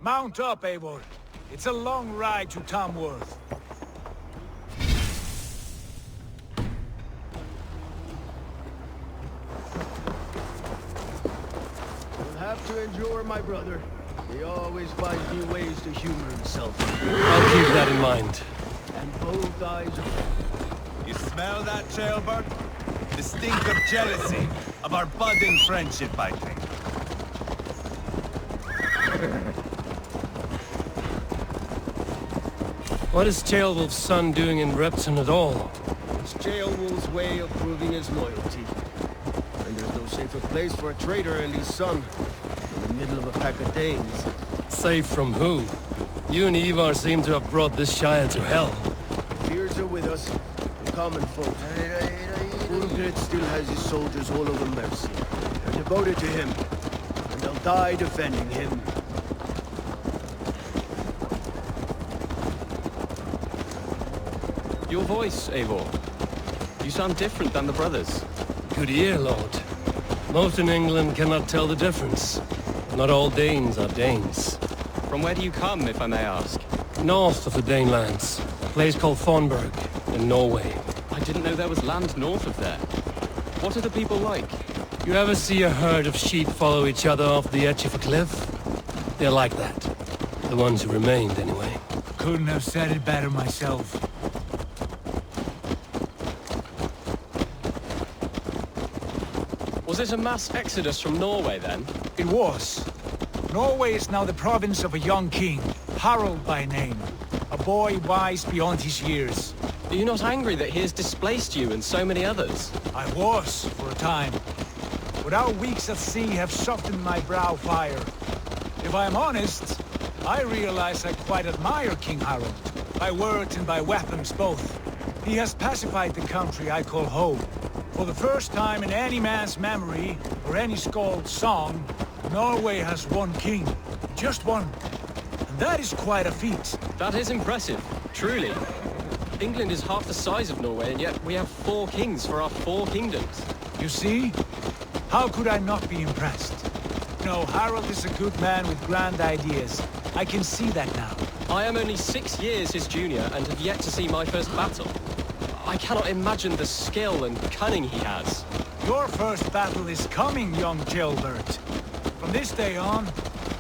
Mount up, Eivor. It's a long ride to Tamworth. You'll have to endure, my brother. He always finds new ways to humor himself. I'll keep that in mind. And both eyes are... You smell that, Jailbird? The stink of jealousy, of our budding friendship, I think. What is Ceolwulf's son doing in Repton at all? It's Ceolwulf's way of proving his loyalty. And there's no safer place for a traitor and his son in the middle of a pack of Danes. Safe from who? You and Eivor seem to have brought this Shire to hell. Fears are with us, the common folk. Ulfred still has his soldiers all over Mercia. They're devoted to him, and they'll die defending him. Your voice, Eivor. You sound different than the brothers. Good ear, Lord. Most in England cannot tell the difference. Not all Danes are Danes. From where do you come, if I may ask? North of the Danelands. A place called Thornburg, in Norway. I didn't know there was land north of there. What are the people like? You ever see a herd of sheep follow each other off the edge of a cliff? They're like that. The ones who remained, anyway. Couldn't have said it better myself. Was it a mass exodus from Norway, then? It was. Norway is now the province of a young king, Harald by name. A boy wise beyond his years. Are you not angry that he has displaced you and so many others? I was, for a time. But our weeks at sea have softened my brow fire. If I am honest, I realize I quite admire King Harald. By words and by weapons both. He has pacified the country I call home. For the first time in any man's memory, or any skald's song, Norway has one king. Just one. And that is quite a feat. That is impressive, truly. England is half the size of Norway, and yet we have 4 kings for our 4 kingdoms. You see? How could I not be impressed? No, Harald is a good man with grand ideas. I can see that now. I am only 6 years his junior and have yet to see my first battle. I cannot imagine the skill and cunning he has. Your first battle is coming, young Jailbird. From this day on,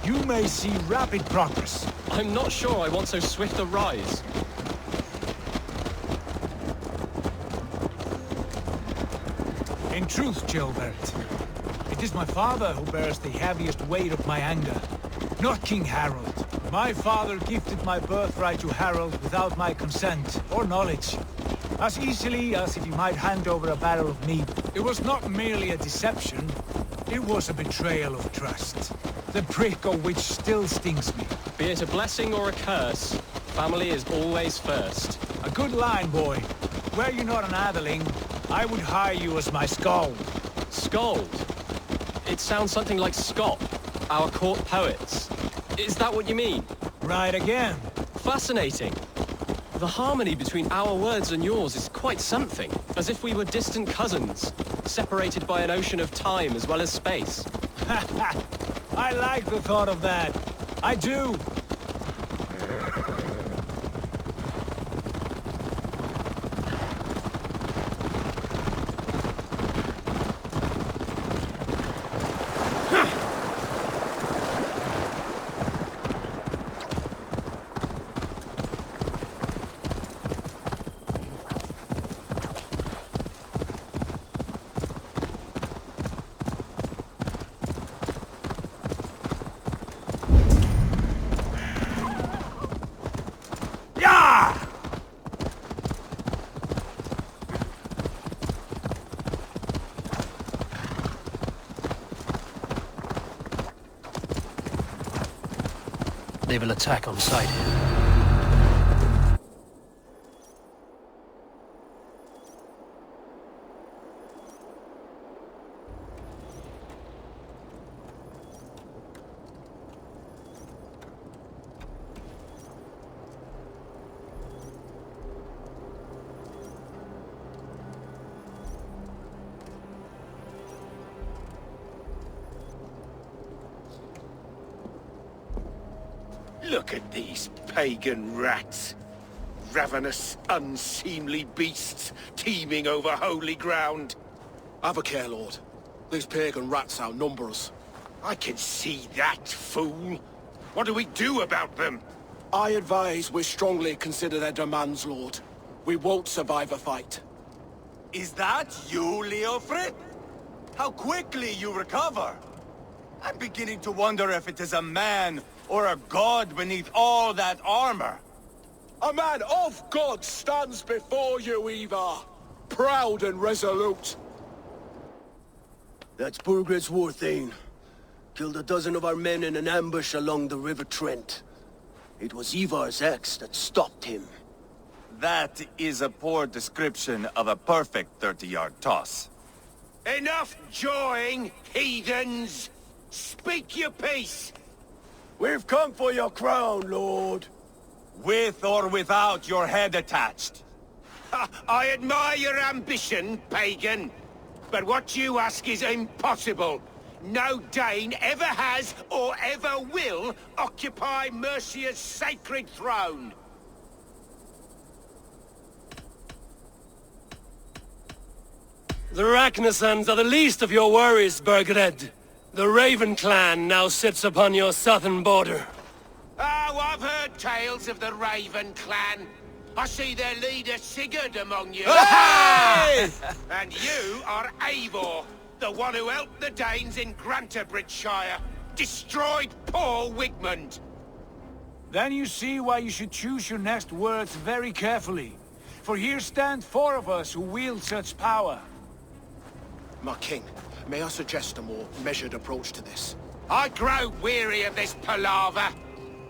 you may see rapid progress. I'm not sure I want so swift a rise. In truth, Jailbird, it is my father who bears the heaviest weight of my anger, not King Harald. My father gifted my birthright to Harald without my consent or knowledge. As easily as if he might hand over a barrel of meat. It was not merely a deception, it was a betrayal of trust. The prick of which still stings me. Be it a blessing or a curse, family is always first. A good line, boy. Were you not an atheling, I would hire you as my skald. Skald? It sounds something like Scott, our court poets. Is that what you mean? Right again. Fascinating. The harmony between our words and yours is quite something. As if we were distant cousins, separated by an ocean of time as well as space. I like the thought of that. I do. They will attack on sight. Look at these pagan rats. Ravenous, unseemly beasts teeming over holy ground. Have a care, Lord. These pagan rats outnumber us. I can see that, fool. What do we do about them? I advise we strongly consider their demands, Lord. We won't survive a fight. Is that you, Leofrid? How quickly you recover! I'm beginning to wonder if it is a man or a god beneath all that armor. A man of God stands before you, Eivor. Proud and resolute. That's Burgred's war thane. Killed a dozen of our men in an ambush along the River Trent. It was Eivor's axe that stopped him. That is a poor description of a perfect 30-yard toss. Enough jawing, heathens! Speak your piece! We've come for your crown, Lord. With or without your head attached. I admire your ambition, pagan. But what you ask is impossible. No Dane ever has or ever will occupy Mercia's sacred throne. The Ragnarsons are the least of your worries, Burgred. The Raven clan now sits upon your southern border. Oh, I've heard tales of the Raven clan. I see their leader Sigurd among you. Hey! And you are Eivor, the one who helped the Danes in Grantabridgeshire, destroyed poor Wigmund. Then you see why you should choose your next words very carefully. For here stand 4 of us who wield such power. My king, may I suggest a more measured approach to this? I grow weary of this palaver.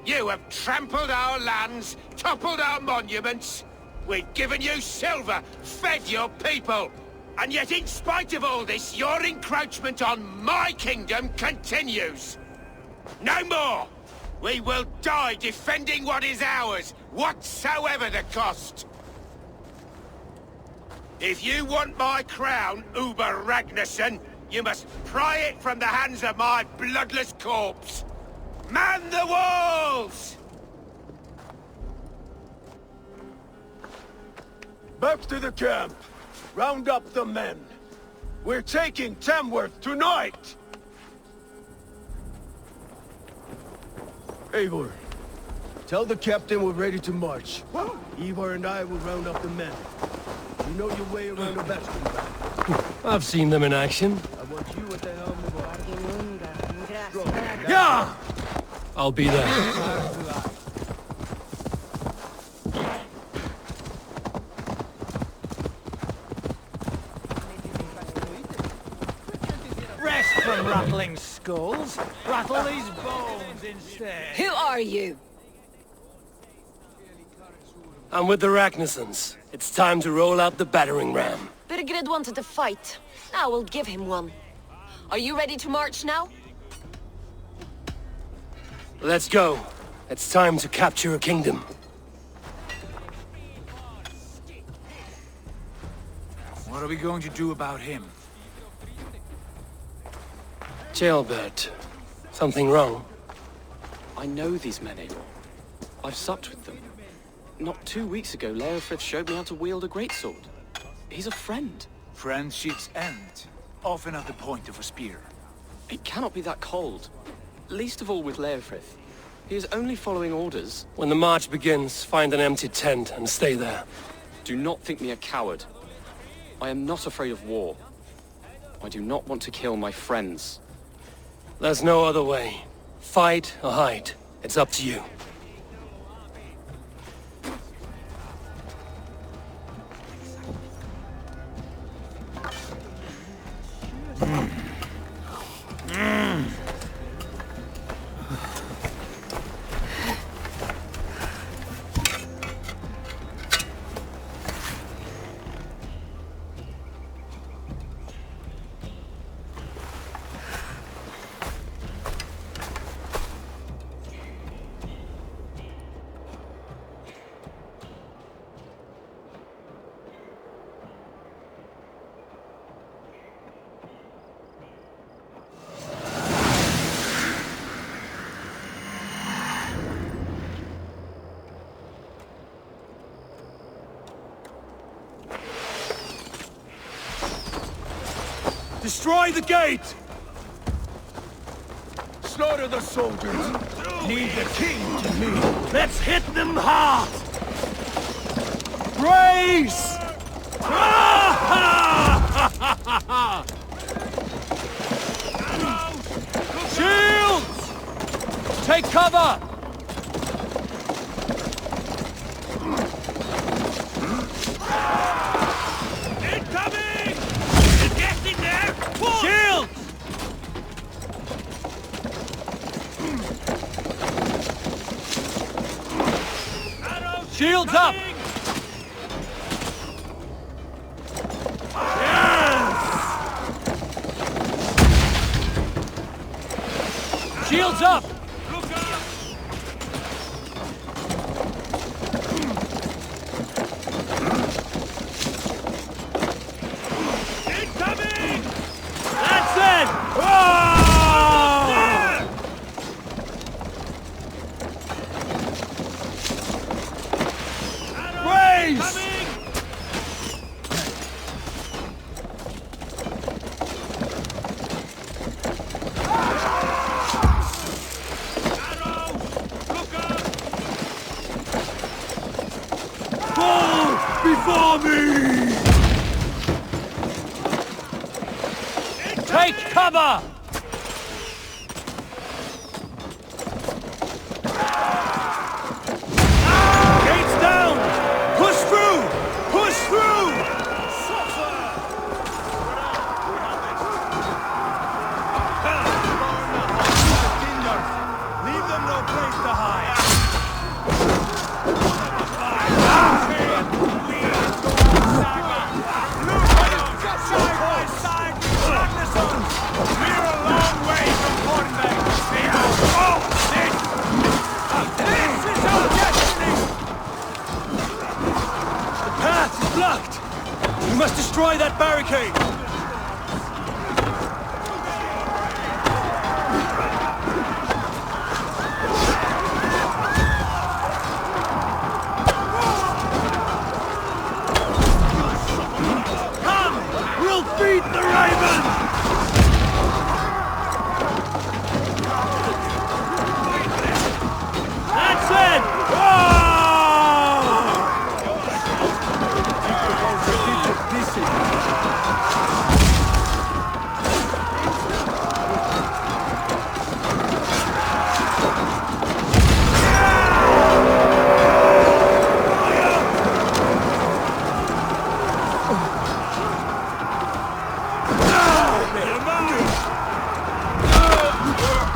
You have trampled our lands, toppled our monuments. We've given you silver, fed your people. And yet in spite of all this, your encroachment on my kingdom continues. No more! We will die defending what is ours, whatsoever the cost. If you want my crown, Uber Ragnarsson, you must pry it from the hands of my bloodless corpse. Man the walls! Back to the camp. Round up the men. We're taking Tamworth tonight! Eivor, tell the captain we're ready to march. Eivor and I will round up the men. You know your way around the bastion. I've seen them in action. I want you at the helm of our... Yeah! I'll be there. Rest from rattling skulls. Rattle these bones instead. Who are you? I'm with the Ragnarsons. It's time to roll out the battering ram. Burgred wanted to fight. Now we'll give him one. Are you ready to march now? Let's go. It's time to capture a kingdom. What are we going to do about him? Jailbird. Something wrong? I know these men, Eivor. I've supped with them. Not 2 weeks ago, Leofrid showed me how to wield a greatsword. He's a friend. Friendships end, often at the point of a spear. It cannot be that cold. Least of all with Leofrid. He is only following orders. When the march begins, find an empty tent and stay there. Do not think me a coward. I am not afraid of war. I do not want to kill my friends. There's no other way. Fight or hide. It's up to you. Destroy the gate! Slaughter the soldiers. Leave the king to me. Let's hit them hard! Brace! Shields! Take cover! Incoming! Get in there! Shields! Shields up! Shields up! Look out! Incoming! That's it! Raise! Before me! Take cover! Gates down! Push through! Push through! Leave them no place to hide. We must destroy that barricade! Come! We'll feed the Raven! That's it!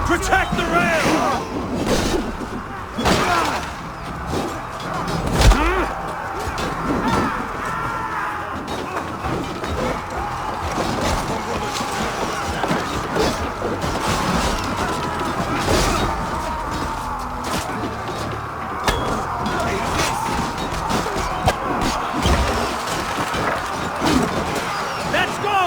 Protect the rail! Let's go!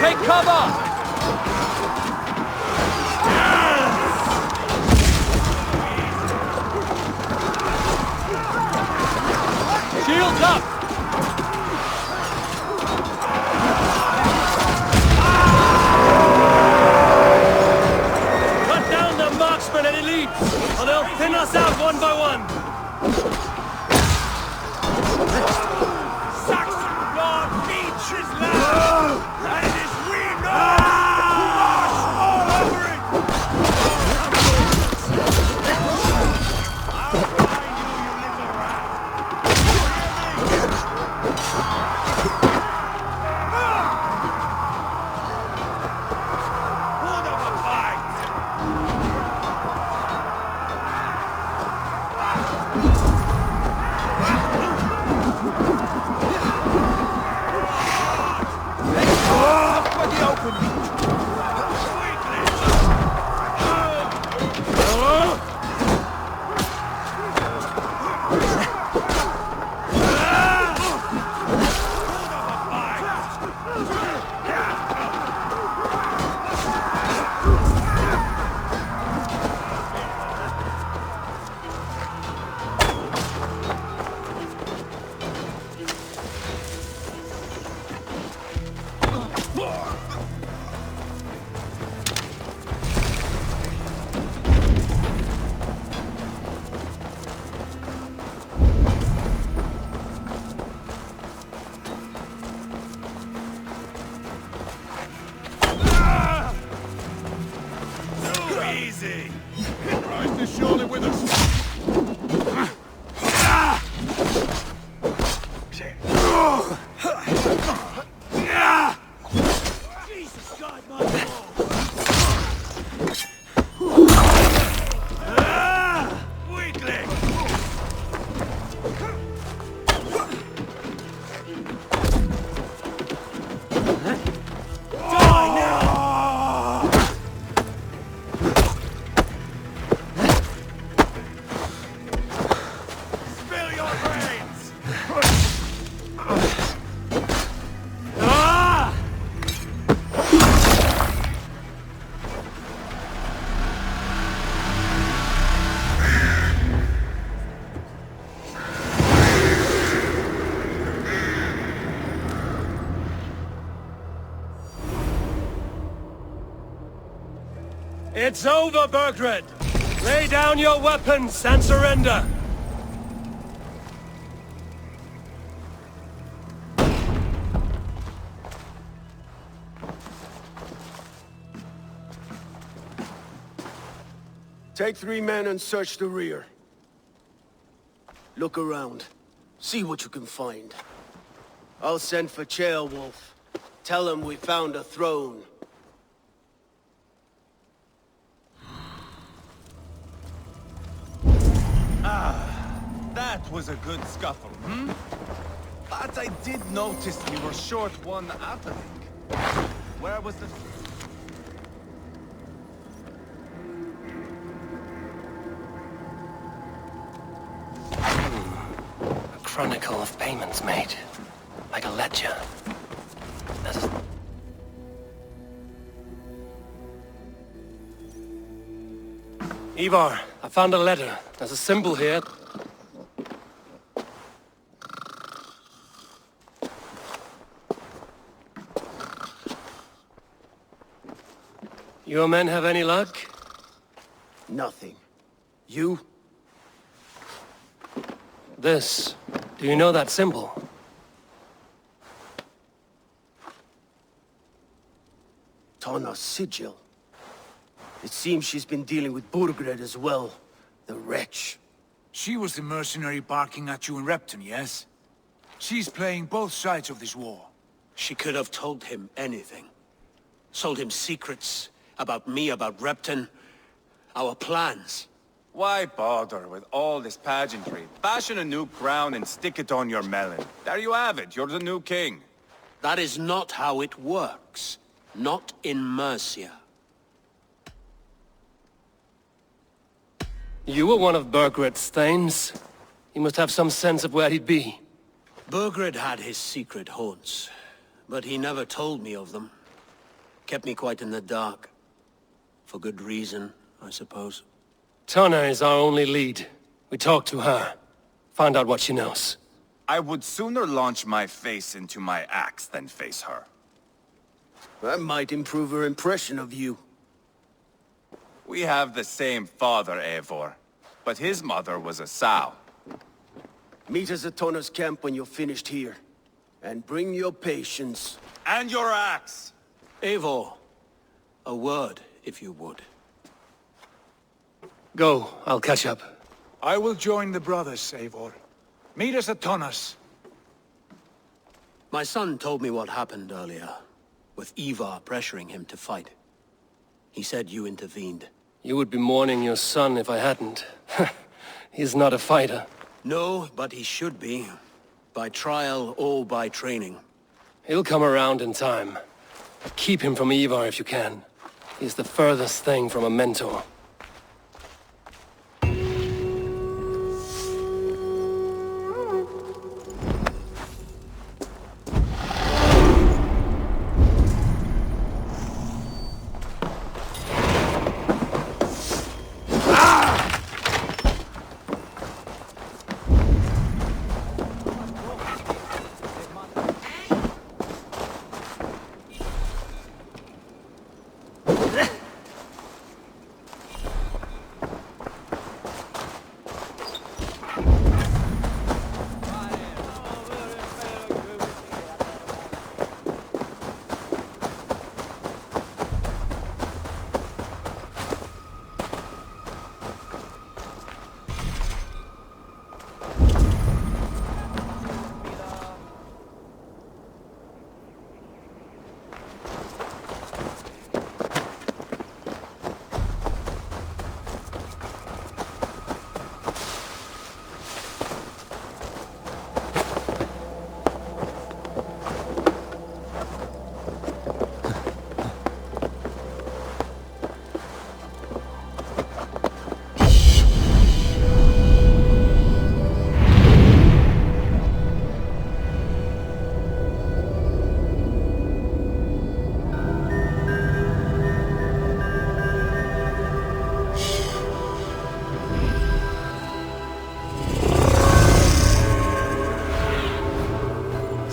Take cover! Shields up! Cut down the marksmen and elites, or they'll thin us out one by one! Saxon blood beats his land! And it is we know who march all over it! I'll find you, you little rat! Jesus God, my Lord! Weakling! Die now! Spill your brains! It's over, Bergred! Lay down your weapons and surrender! Take 3 men and search the rear. Look around. See what you can find. I'll send for Ceolwulf. Tell him we found a throne. That was a good scuffle, hmm? But I did notice we were short one Atalik. Where was the... A chronicle of payments made. Like a ledger. There's a... Eivor, I found a letter. There's a symbol here. Your men have any luck? Nothing. You? This. Do you know that symbol? Tana's sigil. It seems she's been dealing with Burgred as well. The wretch. She was the mercenary barking at you in Repton, yes? She's playing both sides of this war. She could have told him anything. Sold him secrets about me, about Repton, our plans. Why bother with all this pageantry? Fashion a new crown and stick it on your melon. There you have it, you're the new king. That is not how it works. Not in Mercia. You were one of Bergred's thanes. He must have some sense of where he'd be. Burgred had his secret haunts, but he never told me of them. Kept me quite in the dark. For good reason, I suppose. Tana is our only lead. We talk to her. Find out what she knows. I would sooner launch my face into my axe than face her. That might improve her impression of you. We have the same father, Eivor, but his mother was a sow. Meet us at Tana's camp when you're finished here. And bring your patience. And your axe! Eivor, a word, if you would. Go, I'll catch up. I will join the brothers, Eivor. Meet us at Tana's. My son told me what happened earlier, with Eivor pressuring him to fight. He said you intervened. You would be mourning your son if I hadn't. He's not a fighter. No, but he should be. By trial or by training. He'll come around in time. Keep him from Eivor if you can. He's the furthest thing from a mentor.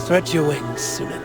Stretch your wings, Sunan.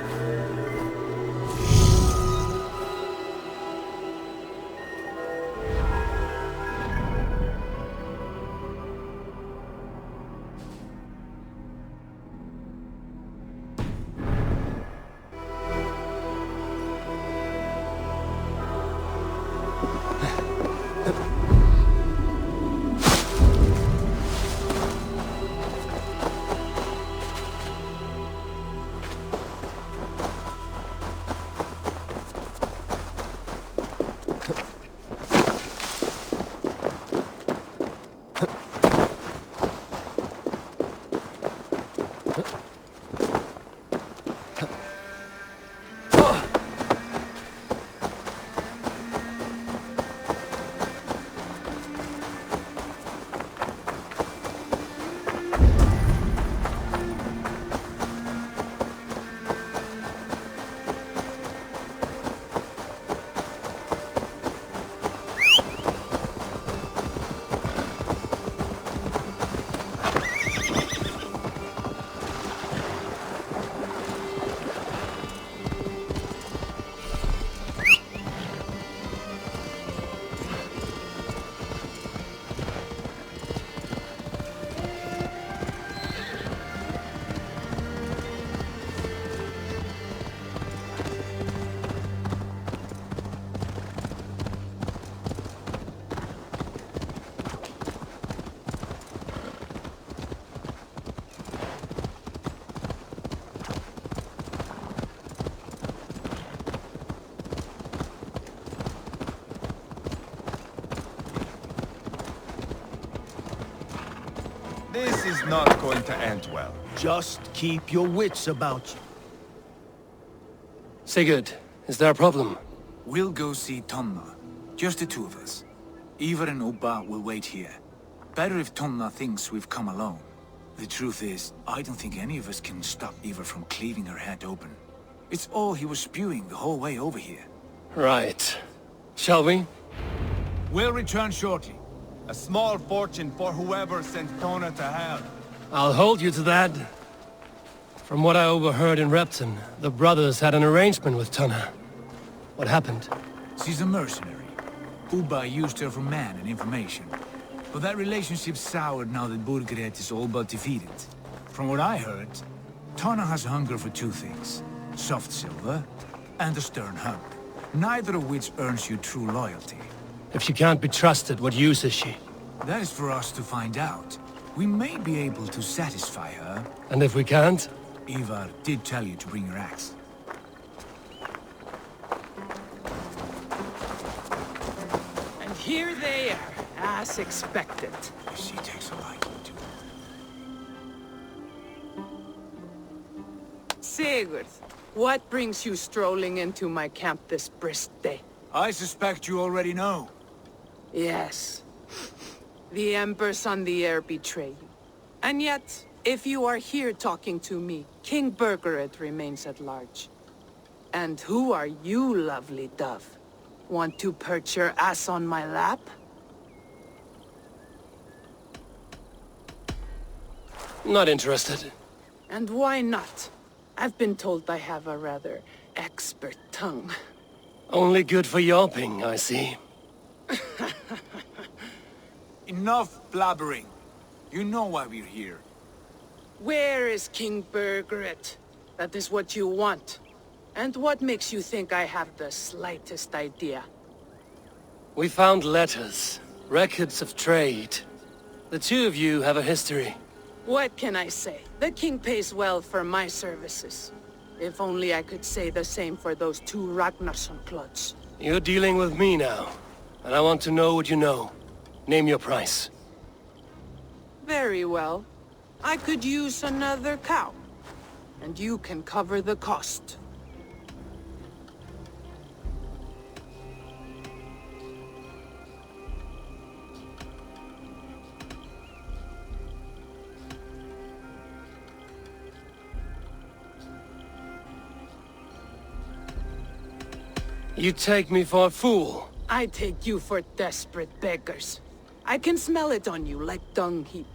This is not going to end well. Just keep your wits about you. Sigurd, is there a problem? We'll go see Tonna. Just the two of us. Eivor and Ubba will wait here. Better if Tonna thinks we've come alone. The truth is, I don't think any of us can stop Eivor from cleaving her head open. It's all he was spewing the whole way over here. Right. Shall we? We'll return shortly. A small fortune for whoever sent Tona to hell. I'll hold you to that. From what I overheard in Repton, the brothers had an arrangement with Tonna. What happened? She's a mercenary. Ubba used her for man and information. But that relationship soured now that Burgred is all but defeated. From what I heard, Tonna has hunger for two things. Soft silver and a stern hump. Neither of which earns you true loyalty. If she can't be trusted, what use is she? That is for us to find out. We may be able to satisfy her. And if we can't? Eivor did tell you to bring your axe. And here they are, as expected. She takes a liking to it. Sigurd, what brings you strolling into my camp this brisk day? I suspect you already know. Yes. The Embers on the air betray you. And yet, if you are here talking to me, King Burgred remains at large. And who are you, lovely dove? Want to perch your ass on my lap? Not interested. And why not? I've been told I have a rather expert tongue. Only good for yelping, I see. Enough blabbering. You know why we're here. Where is King Burgred? That is what you want. And what makes you think I have the slightest idea? We found letters, records of trade. The two of you have a history. What can I say? The king pays well for my services. If only I could say the same for those two Ragnarsson clods. You're dealing with me now, and I want to know what you know. Name your price. Very well. I could use another cow. And you can cover the cost. You take me for a fool. I take you for desperate beggars. I can smell it on you like dung heap.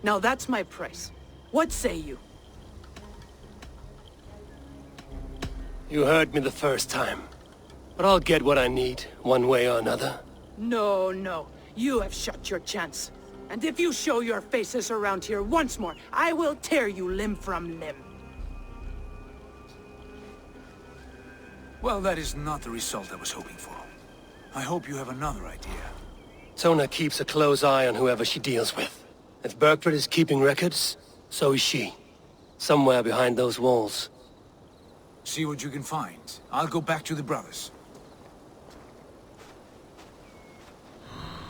Now that's my price. What say you? You heard me the first time. But I'll get what I need, one way or another. No, no. You have shot your chance. And if you show your faces around here once more, I will tear you limb from limb. Well, that is not the result I was hoping for. I hope you have another idea. Tona keeps a close eye on whoever she deals with. If Berkford is keeping records, so is she. Somewhere behind those walls. See what you can find. I'll go back to the brothers.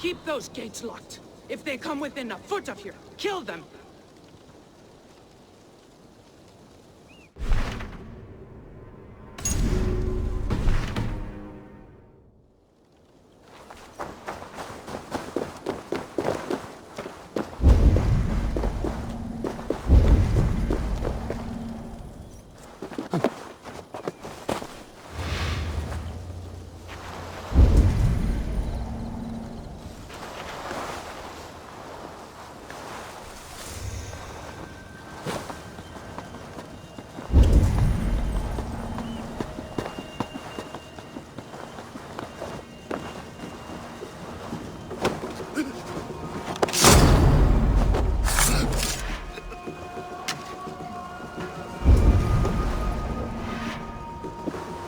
Keep those gates locked. If they come within a foot of here, kill them.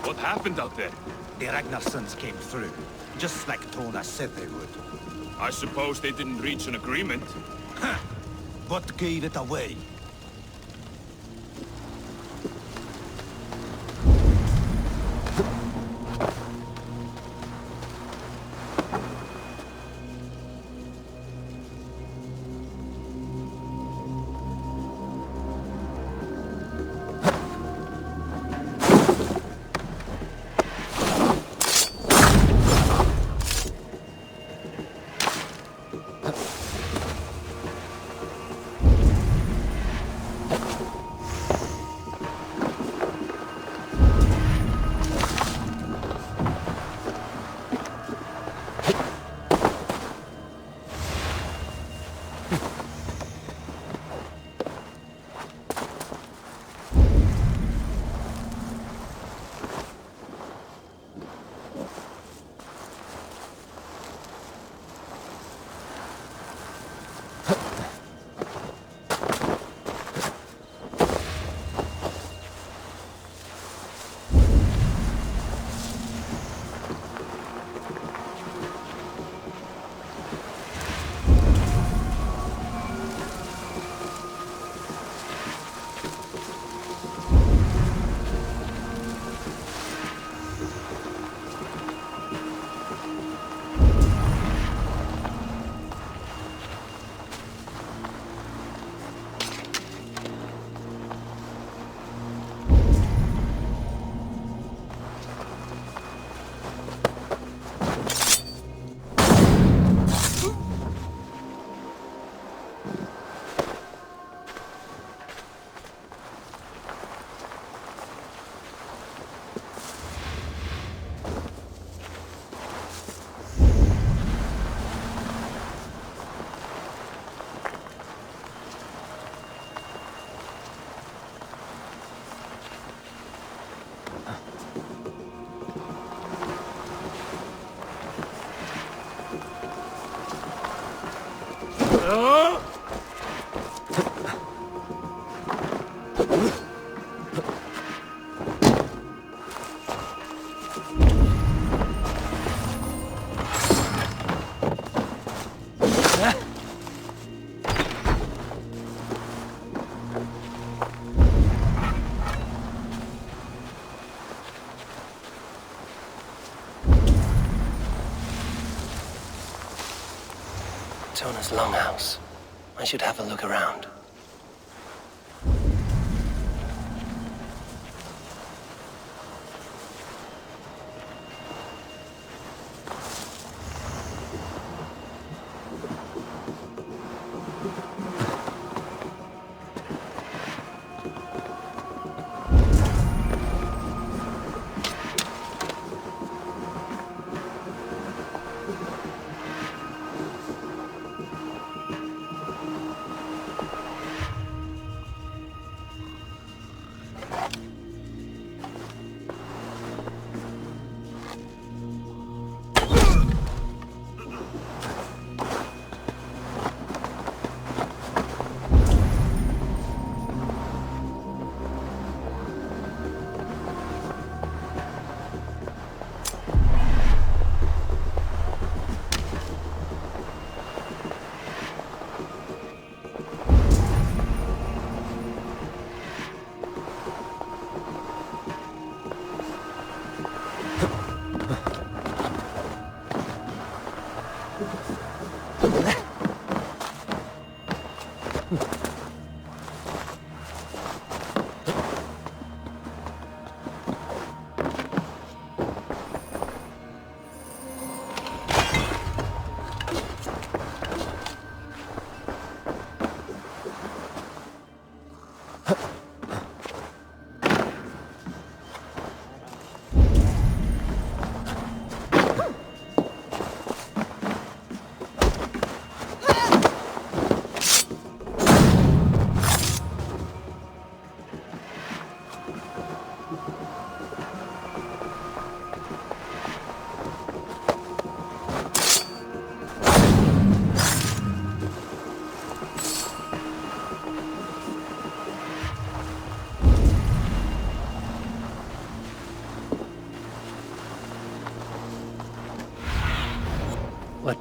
What happened out there? The Ragnarsons came through, just like Tona said they would. I suppose they didn't reach an agreement. What gave it away? Tona's longhouse. I should have a look around.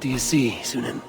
What do you see, Sunan?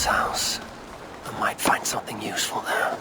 House. I might find something useful there.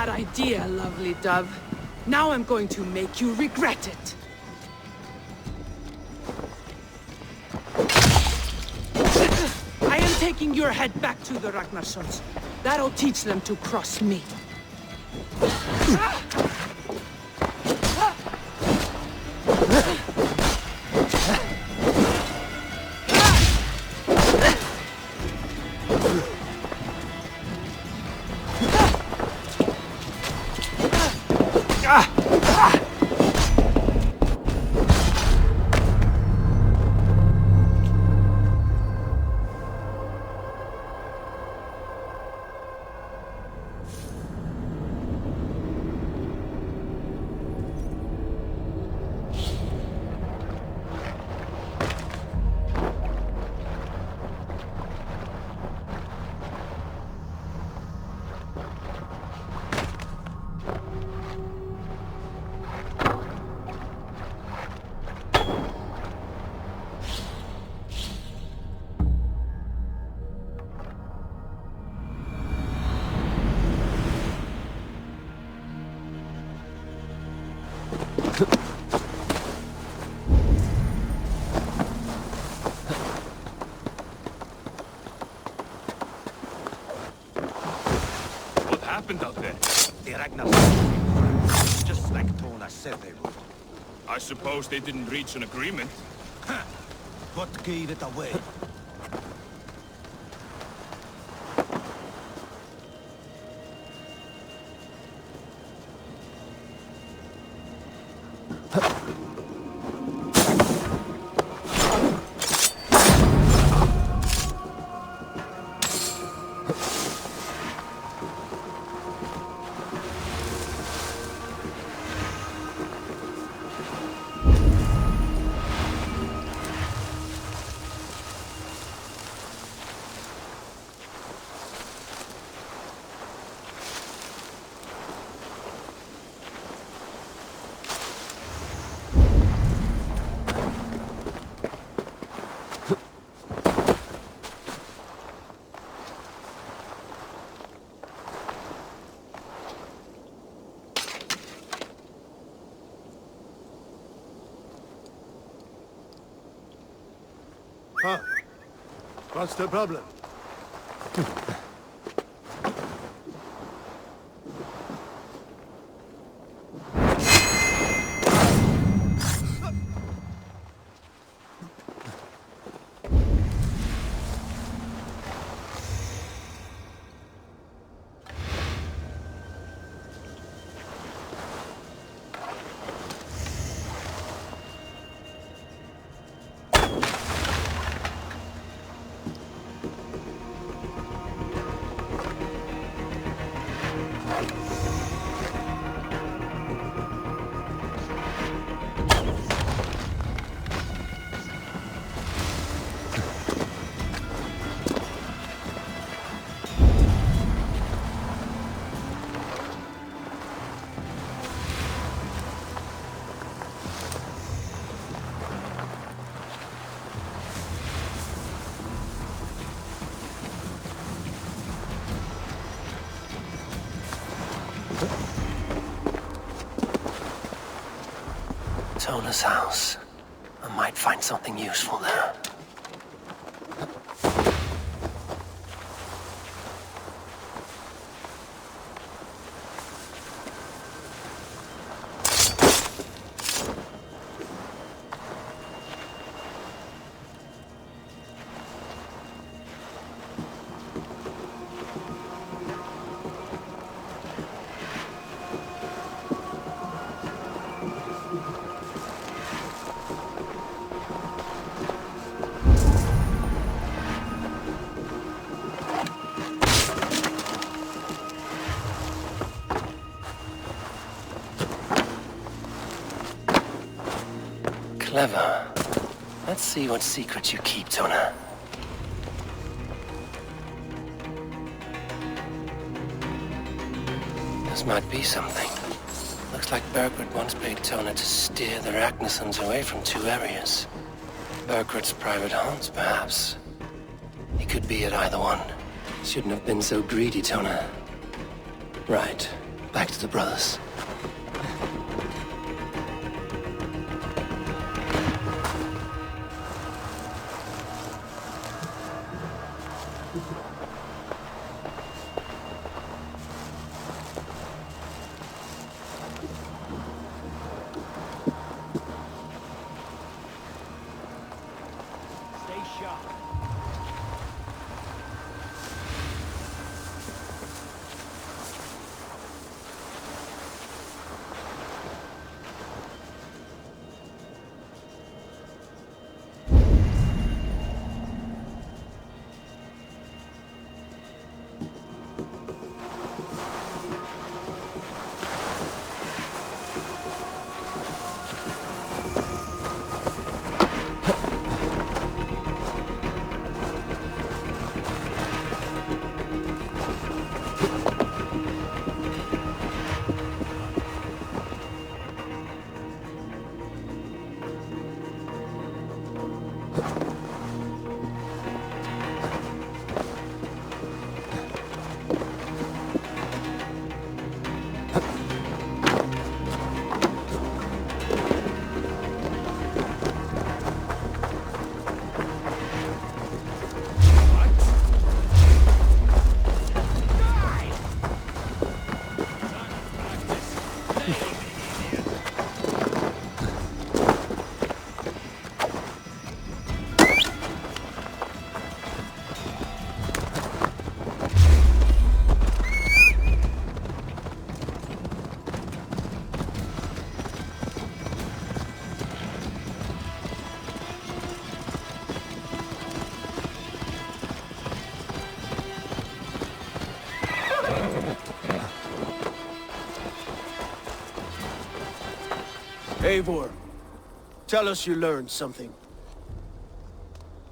bad idea, lovely dove. Now I'm going to make you regret it. I am taking your head back to the Ragnarsons. That'll teach them to cross me. What happened out there? The Ragnarsons, just like Tona said they would. I suppose they didn't reach an agreement. What gave it away? Huh? What's the problem? Tona's house. I might find something useful there. Clever. Let's see what secrets you keep, Tona. This might be something. Looks like Bergred once paid Tona to steer the Ragnarsons away from 2 areas. Bergred's private haunts, perhaps. He could be at either one. Shouldn't have been so greedy, Tona. Right. Back to the brothers. Eivor, tell us you learned something.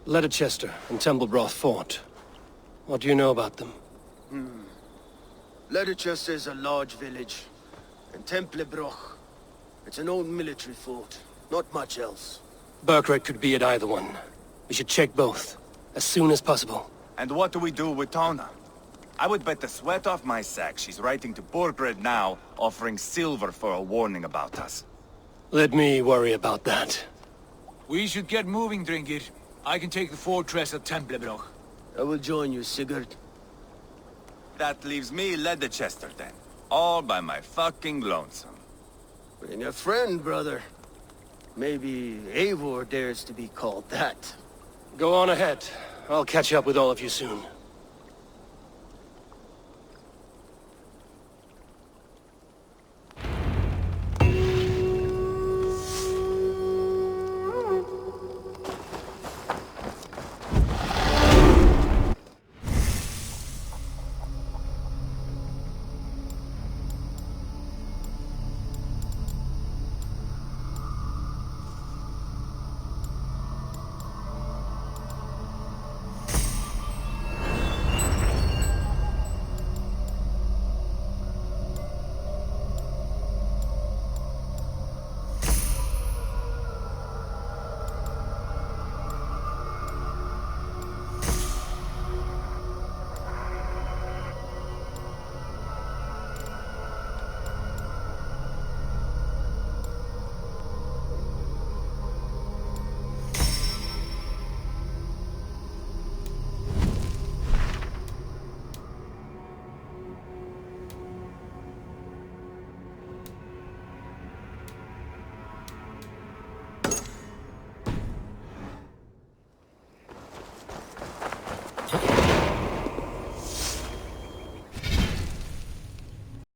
Leicester and Templebroth fought. What do you know about them? Leicester is a large village, and Templebroch, it's an old military fort. Not much else. Burkred could be at either one. We should check both, as soon as possible. And what do we do with Tona? I would bet the sweat off my sack she's writing to Burkred now, offering silver for a warning about us. Let me worry about that. We should get moving, Drinkit. I can take the fortress at Templebroch. I will join you, Sigurd. That leaves me Leicester then. All by my fucking lonesome. Bring a friend, brother. Maybe Eivor dares to be called that. Go on ahead. I'll catch up with all of you soon.